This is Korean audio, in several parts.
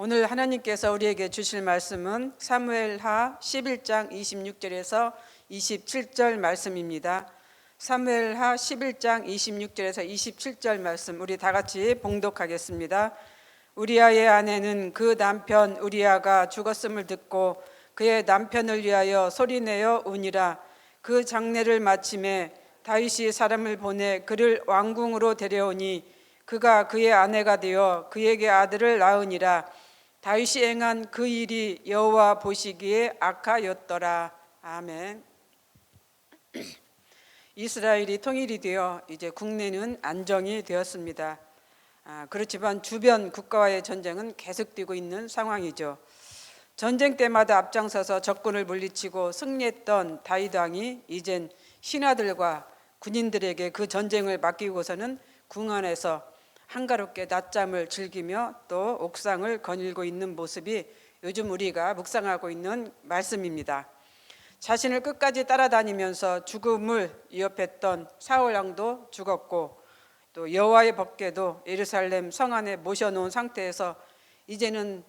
오늘 하나님께서 우리에게 주실 말씀은 사무엘하 11장 26절에서 27절 말씀입니다. 사무엘하 11장 26절에서 27절 말씀 우리 다 같이 봉독하겠습니다. 우리아의 아내는 그 남편 우리아가 죽었음을 듣고 그의 남편을 위하여 소리내어 우니라. 그 장례를 마침에 다윗이 사람을 보내 그를 왕궁으로 데려오니 그가 그의 아내가 되어 그에게 아들을 낳으니라. 다윗이 행한 그 일이 여호와 보시기에 악하였더라. 아멘. 이스라엘이 통일이 되어 이제 국내는 안정이 되었습니다. 그렇지만 주변 국가와의 전쟁은 계속되고 있는 상황이죠. 전쟁 때마다 앞장서서 적군을 물리치고 승리했던 다윗 왕이 이젠 신하들과 군인들에게 그 전쟁을 맡기고서는 궁 안에서 한가롭게 낮잠을 즐기며 또 옥상을 거닐고 있는 모습이 요즘 우리가 묵상하고 있는 말씀입니다. 자신을 끝까지 따라다니면서 죽음을 위협했던 사울 왕도 죽었고 또 여호와의 법궤도 예루살렘 성 안에 모셔놓은 상태에서 이제는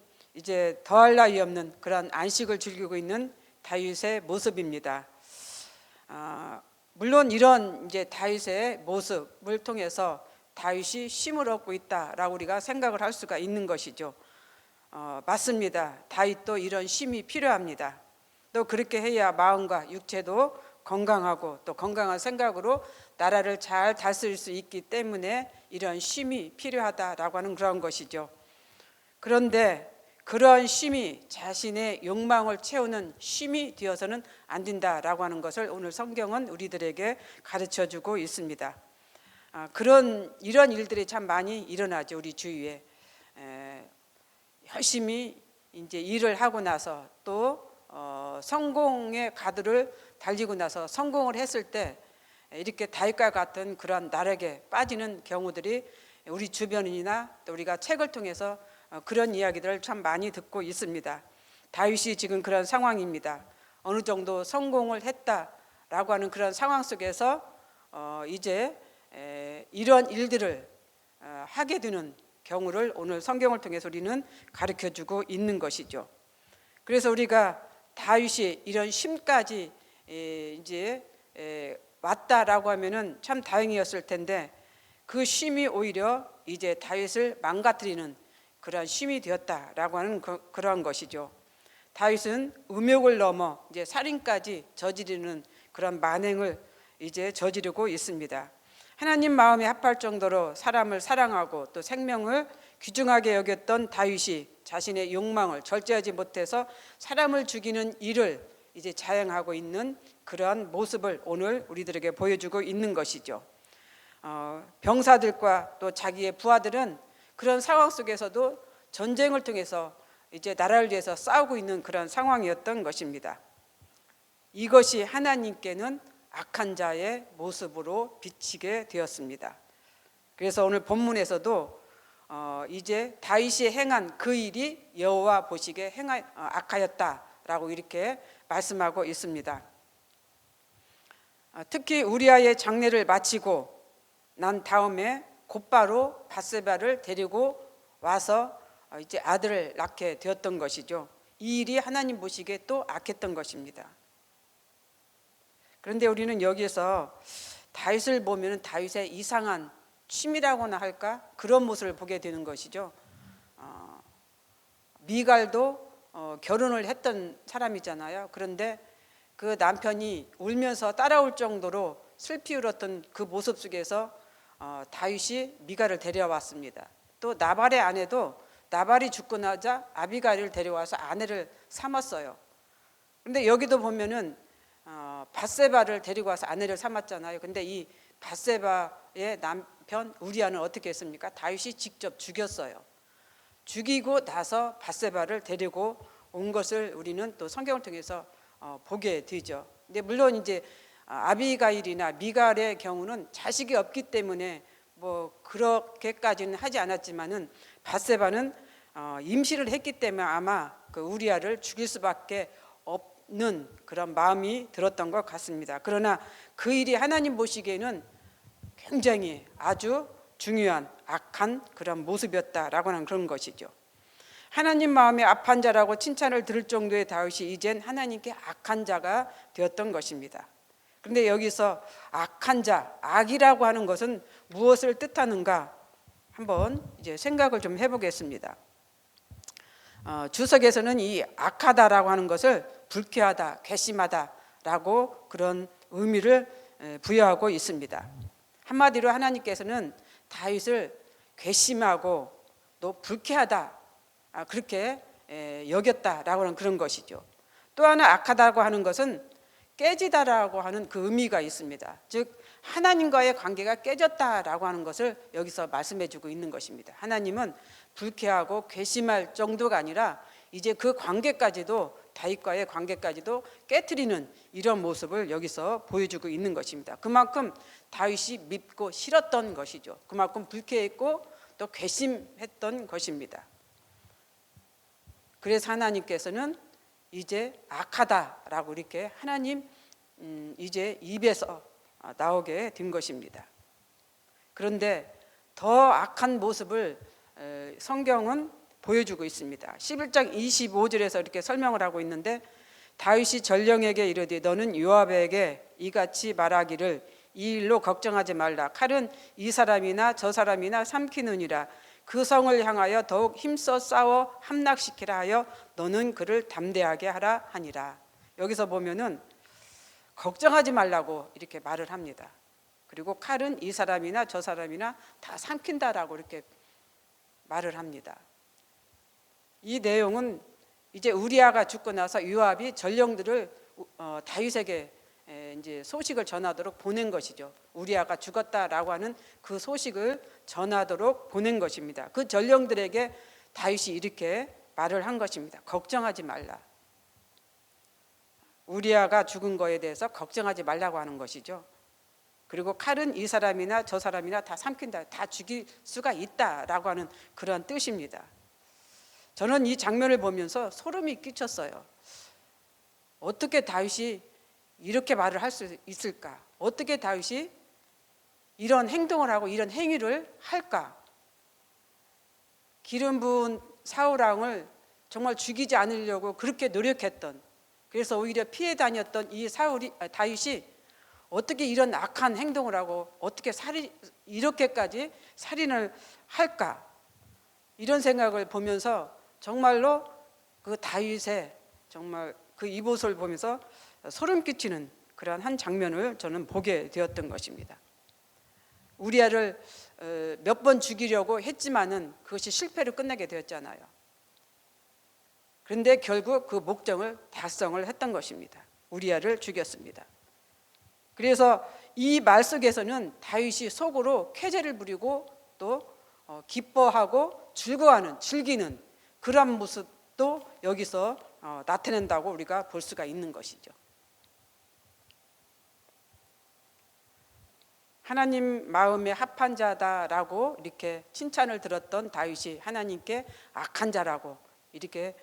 더할 나위 없는 그런 안식을 즐기고 있는 다윗의 모습입니다. 물론 이런 다윗의 모습을 통해서 다윗이 쉼을 얻고 있다라고 우리가 생각을 할 수가 있는 것이죠. 맞습니다. 다윗도 이런 쉼이 필요합니다. 또 그렇게 해야 마음과 육체도 건강하고 또 건강한 생각으로 나라를 잘 다스릴 수 있기 때문에 이런 쉼이 필요하다라고 하는 그런 것이죠. 그런데 그러한 쉼이 자신의 욕망을 채우는 쉼이 되어서는 안 된다라고 하는 것을 오늘 성경은 우리들에게 가르쳐주고 있습니다. 이런 일들이 참 많이 일어나죠. 우리 주위에 열심히 일을 하고 나서 또 성공의 가드를 달리고 나서 성공을 했을 때 이렇게 다윗과 같은 그런 나락에 빠지는 경우들이 우리 주변이나 또 우리가 책을 통해서 그런 이야기들을 참 많이 듣고 있습니다. 다윗이 지금 그런 상황입니다. 어느 정도 성공을 했다라고 하는 그런 상황 속에서 이제 이런 일들을 하게 되는 경우를 오늘 성경을 통해서 우리는 가르쳐주고 있는 것이죠. 그래서 우리가 다윗이 이런 쉼까지 왔다라고 하면은 참 다행이었을 텐데 그 쉼이 오히려 이제 다윗을 망가뜨리는 그런 쉼이 되었다라고 하는 그런 것이죠. 다윗은 음욕을 넘어 이제 살인까지 저지르는 그런 만행을 이제 저지르고 있습니다. 하나님 마음에 합할 정도로 사람을 사랑하고 또 생명을 귀중하게 여겼던 다윗이 자신의 욕망을 절제하지 못해서 사람을 죽이는 일을 이제 자행하고 있는 그러한 모습을 오늘 우리들에게 보여주고 있는 것이죠. 병사들과 또 자기의 부하들은 그런 상황 속에서도 전쟁을 통해서 이제 나라를 위해서 싸우고 있는 그런 상황이었던 것입니다. 이것이 하나님께는 악한 자의 모습으로 비치게 되었습니다. 그래서 오늘 본문에서도 이제 다윗이 행한 그 일이 여호와 보시기에 악하였다라고 이렇게 말씀하고 있습니다. 특히 우리아의 장례를 마치고 난 다음에 곧바로 밧세바를 데리고 와서 이제 아들을 낳게 되었던 것이죠. 이 일이 하나님 보시기에 또 악했던 것입니다. 그런데 우리는 여기에서 다윗을 보면 다윗의 이상한 취미라고나 할까 그런 모습을 보게 되는 것이죠. 미갈도 결혼을 했던 사람이잖아요. 그런데 그 남편이 울면서 따라올 정도로 슬피 울었던 그 모습 속에서 다윗이 미갈을 데려왔습니다. 또 나발의 아내도 나발이 죽고 나자 아비가일을 데려와서 아내를 삼았어요. 그런데 여기도 보면은 밧세바를 데리고 와서 아내를 삼았잖아요. 근데 이 밧세바의 남편 우리아는 어떻게 했습니까? 다윗이 직접 죽였어요. 죽이고 나서 밧세바를 데리고 온 것을 우리는 또 성경을 통해서 보게 되죠. 근데 물론 이제 아비가일이나 미갈의 경우는 자식이 없기 때문에 뭐 그렇게까지는 하지 않았지만은 밧세바는 임신을 했기 때문에 아마 그 우리아를 죽일 수밖에 없는 그런 마음이 들었던 것 같습니다. 그러나 그 일이 하나님 보시기에는 굉장히 아주 중요한 악한 그런 모습이었다라고 하는 그런 것이죠. 하나님 마음에 악한 자라고 칭찬을 들을 정도의 다윗이 이젠 하나님께 악한 자가 되었던 것입니다. 그런데 여기서 악한 자, 악이라고 하는 것은 무엇을 뜻하는가 한번 이제 생각을 좀 해보겠습니다. 주석에서는 이 악하다라고 하는 것을 불쾌하다, 괘씸하다라고 그런 의미를 부여하고 있습니다. 한마디로 하나님께서는 다윗을 괘씸하고 또 불쾌하다 그렇게 여겼다라고 하는 그런 것이죠. 또 하나 악하다고 하는 것은 깨지다라고 하는 그 의미가 있습니다. 즉 하나님과의 관계가 깨졌다라고 하는 것을 여기서 말씀해주고 있는 것입니다. 하나님은 불쾌하고 괘씸할 정도가 아니라 이제 그 관계까지도, 다윗과의 관계까지도 깨트리는 이런 모습을 여기서 보여주고 있는 것입니다. 그만큼 다윗이 밉고 싫었던 것이죠. 그만큼 불쾌했고 또 괘씸했던 것입니다. 그래서 하나님께서는 이제 악하다라고 이렇게 하나님 이제 입에서 나오게 된 것입니다. 그런데 더 악한 모습을 성경은 보여주고 있습니다. 11장 25절에서 이렇게 설명을 하고 있는데, 다윗이 전령에게 이르되 너는 요압에게 이같이 말하기를 이 일로 걱정하지 말라. 칼은 이 사람이나 저 사람이나 삼키느니라. 그 성을 향하여 더욱 힘써 싸워 함락시키라 하여 너는 그를 담대하게 하라 하니라. 여기서 보면은 걱정하지 말라고 이렇게 말을 합니다. 그리고 칼은 이 사람이나 저 사람이나 다 삼킨다라고 이렇게 말을 합니다. 이 내용은 이제 우리아가 죽고 나서 요압이 전령들을 다윗에게 이제 소식을 전하도록 보낸 것이죠. 우리아가 죽었다라고 하는 그 소식을 전하도록 보낸 것입니다. 그 전령들에게 다윗이 이렇게 말을 한 것입니다. 걱정하지 말라. 우리아가 죽은 거에 대해서 걱정하지 말라고 하는 것이죠. 그리고 칼은 이 사람이나 저 사람이나 다 삼킨다, 다 죽일 수가 있다라고 하는 그런 뜻입니다. 저는 이 장면을 보면서 소름이 끼쳤어요. 어떻게 다윗이 이렇게 말을 할 수 있을까? 어떻게 다윗이 이런 행동을 하고 이런 행위를 할까? 기름 부은 사울 왕을 정말 죽이지 않으려고 그렇게 노력했던, 그래서 오히려 피해 다녔던 이 다윗이 어떻게 이런 악한 행동을 하고 어떻게 이렇게까지 살인을 할까? 이런 생각을 보면서 정말로 그 다윗의 정말 그 이모습을 보면서 소름 끼치는 그러한 한 장면을 저는 보게 되었던 것입니다. 우리아를 몇 번 죽이려고 했지만은 그것이 실패로 끝나게 되었잖아요. 그런데 결국 그 목적을 달성을 했던 것입니다. 우리아를 죽였습니다. 그래서 이 말 속에서는 다윗이 속으로 쾌재를 부리고 또 기뻐하고 즐기는 그런 모습도 여기서 나타낸다고 우리가 볼 수가 있는 것이죠. 하나님 마음에 합한 자다라고 이렇게 칭찬을 들었던 다윗이 하나님께 악한 자라고 이렇게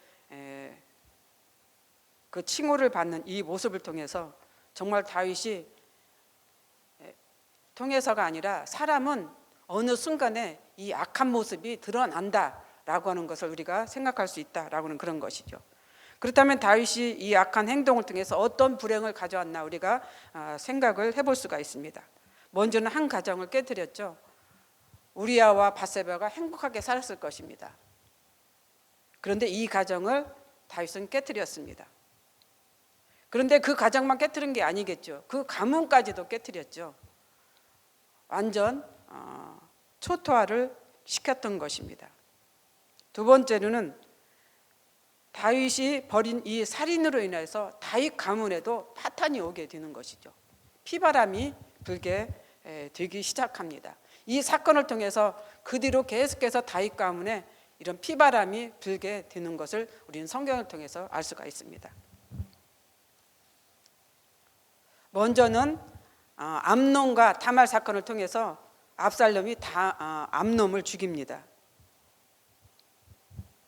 그 칭호를 받는 이 모습을 통해서 정말 다윗이 통해서가 아니라 사람은 어느 순간에 이 악한 모습이 드러난다라고 하는 것을 우리가 생각할 수 있다라고 하는 그런 것이죠. 그렇다면 다윗이 이 악한 행동을 통해서 어떤 불행을 가져왔나 우리가 생각을 해볼 수가 있습니다. 먼저는 한 가정을 깨뜨렸죠. 우리아와 밧세바가 행복하게 살았을 것입니다. 그런데 이 가정을 다윗은 깨뜨렸습니다. 그런데 그 가정만 깨뜨린 게 아니겠죠. 그 가문까지도 깨뜨렸죠. 완전 초토화를 시켰던 것입니다. 두 번째로는 다윗이 벌인 이 살인으로 인해서 다윗 가문에도 파탄이 오게 되는 것이죠. 피바람이 불게 되기 시작합니다. 이 사건을 통해서 그 뒤로 계속해서 다윗 가문에 이런 피바람이 불게 되는 것을 우리는 성경을 통해서 알 수가 있습니다. 먼저는 암논과 다말 사건을 통해서 압살롬이 암논을 죽입니다.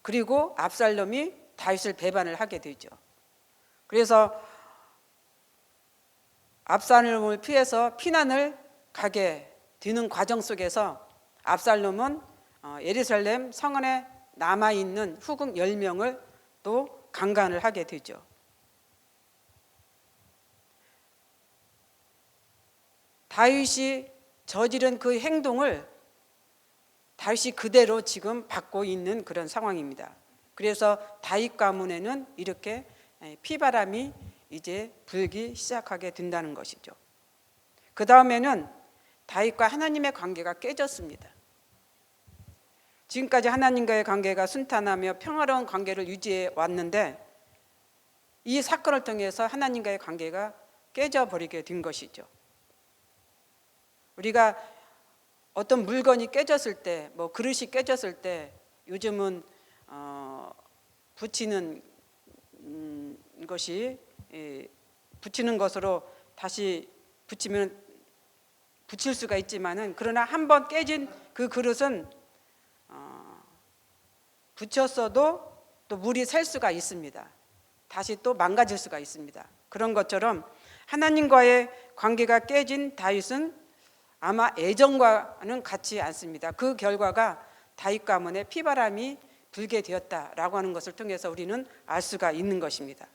그리고 압살롬이 다윗을 배반을 하게 되죠. 그래서 압살롬을 피해서 피난을 가게 되는 과정 속에서 압살롬은 예루살렘 성안에 남아있는 후궁 10명을 또 강간을 하게 되죠. 다윗이 저지른 그 행동을 다윗이 그대로 지금 받고 있는 그런 상황입니다. 그래서 다윗 가문에는 이렇게 피바람이 이제 불기 시작하게 된다는 것이죠. 그 다음에는 다윗과 하나님의 관계가 깨졌습니다. 지금까지 하나님과의 관계가 순탄하며 평화로운 관계를 유지해 왔는데 이 사건을 통해서 하나님과의 관계가 깨져버리게 된 것이죠. 우리가 어떤 물건이 깨졌을 때, 뭐 그릇이 깨졌을 때 요즘은 붙이는 것이 붙이는 것으로 다시 붙일 수가 있지만은, 그러나 한번 깨진 그 그릇은 붙였어도 또 물이 셀 수가 있습니다. 다시 또 망가질 수가 있습니다. 그런 것처럼 하나님과의 관계가 깨진 다윗은 아마 애정과는 같지 않습니다. 그 결과가 다윗 가문에 피바람이 불게 되었다라고 하는 것을 통해서 우리는 알 수가 있는 것입니다.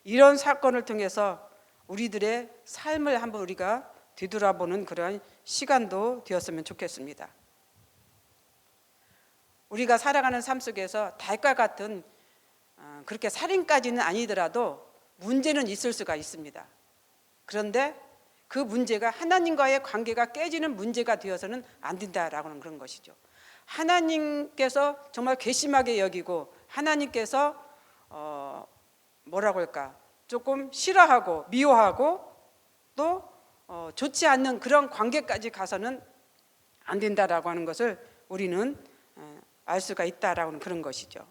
이런 사건을 통해서 우리들의 삶을 한번 우리가 뒤돌아보는 그러한 시간도 되었으면 좋겠습니다. 우리가 살아가는 삶 속에서 다윗과 같은 그렇게 살인까지는 아니더라도 문제는 있을 수가 있습니다. 그런데 그 문제가 하나님과의 관계가 깨지는 문제가 되어서는 안 된다라고 하는 그런 것이죠. 하나님께서 정말 괘씸하게 여기고 하나님께서 뭐라고 할까, 조금 싫어하고 미워하고 또 좋지 않는 그런 관계까지 가서는 안 된다라고 하는 것을 우리는 알 수가 있다라고 하는 그런 것이죠.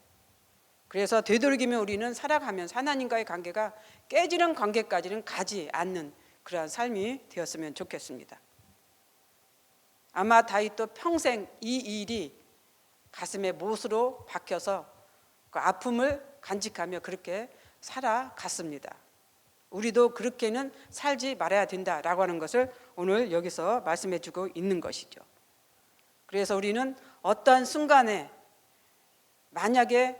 그래서 되도록이면 우리는 살아가면서 하나님과의 관계가 깨지는 관계까지는 가지 않는 그러한 삶이 되었으면 좋겠습니다. 아마 다윗도 평생 이 일이 가슴에 못으로 박혀서 그 아픔을 간직하며 그렇게 살아갔습니다. 우리도 그렇게는 살지 말아야 된다라고 하는 것을 오늘 여기서 말씀해 주고 있는 것이죠. 그래서 우리는 어떠한 순간에 만약에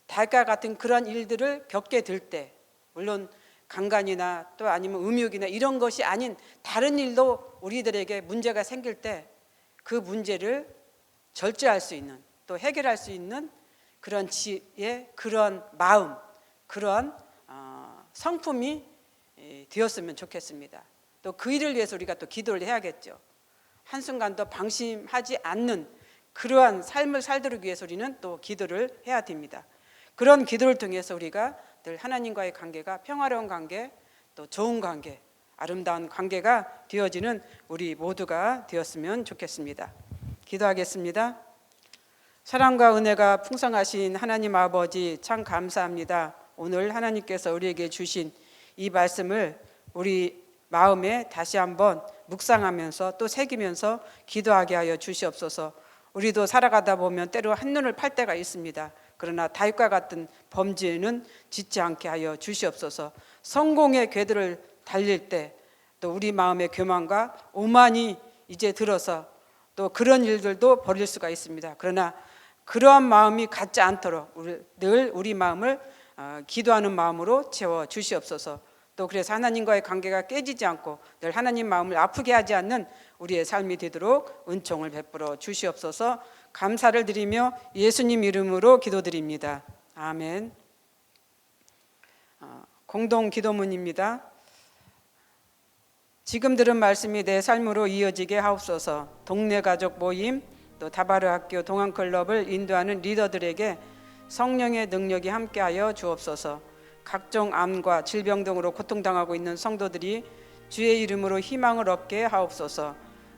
다윗과 같은 그런 일들을 겪게 될 때, 물론 강간이나 또 아니면 음욕이나 이런 것이 아닌 다른 일도 우리들에게 문제가 생길 때 그 문제를 절제할 수 있는, 또 해결할 수 있는 그런 지혜, 그런 마음, 그런 성품이 되었으면 좋겠습니다. 또 그 일을 위해서 우리가 또 기도를 해야겠죠. 한순간도 방심하지 않는 그러한 삶을 살도록 위해서 우리는 또 기도를 해야 됩니다. 그런 기도를 통해서 우리가 늘 하나님과의 관계가 평화로운 관계, 또 좋은 관계, 아름다운 관계가 되어지는 우리 모두가 되었으면 좋겠습니다. 기도하겠습니다. 사랑과 은혜가 풍성하신 하나님 아버지, 참 감사합니다. 오늘 하나님께서 우리에게 주신 이 말씀을 우리 마음에 다시 한번 묵상하면서 또 새기면서 기도하게 하여 주시옵소서. 우리도 살아가다 보면 때로 한눈을 팔 때가 있습니다. 그러나 다윗과 같은 범죄는 짓지 않게 하여 주시옵소서. 성공의 궤도를 달릴 때 또 우리 마음의 교만과 오만이 이제 들어서 또 그런 일들도 벌일 수가 있습니다. 그러나 그러한 마음이 갖지 않도록 늘 우리 마음을 기도하는 마음으로 채워 주시옵소서. 또 그래서 하나님과의 관계가 깨지지 않고 늘 하나님 마음을 아프게 하지 않는 우리의 삶이 되도록 은총을 베풀어 주시옵소서. 감사를 드리며 예수님 이름으로 기도드립니다. 아멘. 공동 기도문입니다. 지금 들은 말씀이 내 삶으로 이어지게 하옵소서. 동네 가족 모임, 또 다바르 학교 동안클럽을 인도하는 리더들에게 성령의 능력이 함께하여 주옵소서. 각종 암과 질병 등으로 고통당하고 있는 성도들이 주의 이름으로 희망을 얻게 하옵소서.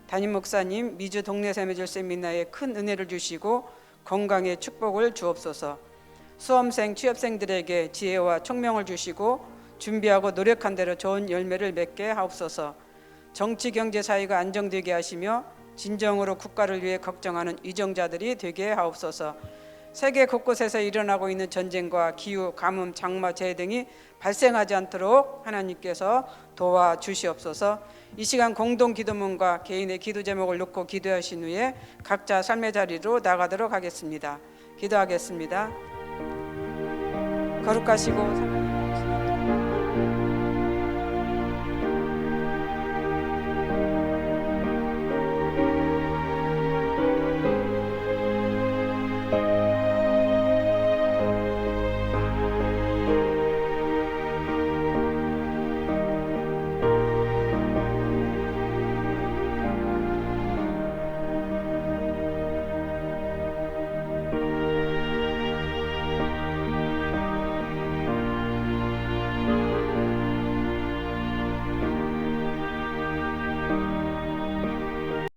담임 목사님, 미주 동네 세미줄 세미나에 큰 은혜를 주시고 건강의 축복을 주옵소서. 수험생, 취업생들에게 지혜와 총명을 주시고 준비하고 노력한 대로 좋은 열매를 맺게 하옵소서. 정치, 경제, 사회가 안정되게 하시며 진정으로 국가를 위해 걱정하는 위정자들이 되게 하옵소서. 세계 곳곳에서 일어나고 있는 전쟁과 기후, 가뭄, 장마, 재해 등이 발생하지 않도록 하나님께서 도와주시옵소서. 이 시간 공동 기도문과 개인의 기도 제목을 놓고 기도하신 후에 각자 삶의 자리로 나가도록 하겠습니다. 기도하겠습니다. 거룩하시고